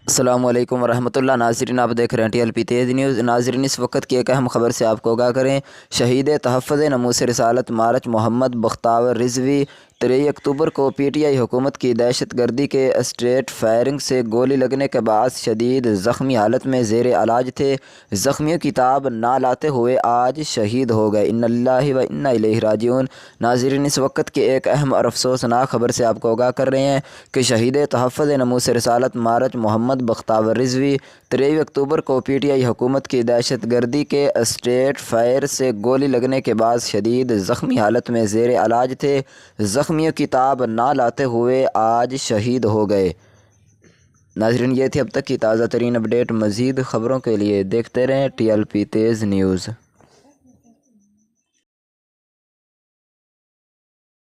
السلام علیکم ورحمۃ اللہ۔ ناظرین، آپ دیکھ رہے ہیں TLP تیز نیوز۔ ناظرین، اس وقت کی ایک اہم خبر سے آپ کو آگاہ کریں۔ شہید تحفظ ناموس رسالت مارچ محمد بختیار رضوی 23 اکتوبر کو PTI حکومت کی دہشت گردی کے اسٹریٹ فائرنگ سے گولی لگنے کے باعث شدید زخمی حالت میں زیر علاج تھے۔ زخمیوں کی تاب نہ لاتے ہوئے آج شہید ہو گئے۔ انا للہ و انا الیہ راجعون۔ ناظرین، اس وقت کی ایک اہم اور افسوسناک خبر سے آپ کو آگاہ کر رہے ہیں کہ شہید تحفظ ناموس رسالت مارچ محمد بختیار رضوی 23 اکتوبر کو PTI حکومت کی دہشت گردی کے اسٹریٹ فائر سے گولی لگنے کے بعد شدید زخمی حالت میں زیر علاج تھے۔ زخمیوں کی تاب نہ لاتے ہوئے آج شہید ہو گئے۔ ناظرین، یہ تھی اب تک کی تازہ ترین اپڈیٹ۔ مزید خبروں کے لیے دیکھتے رہیں TLP تیز نیوز۔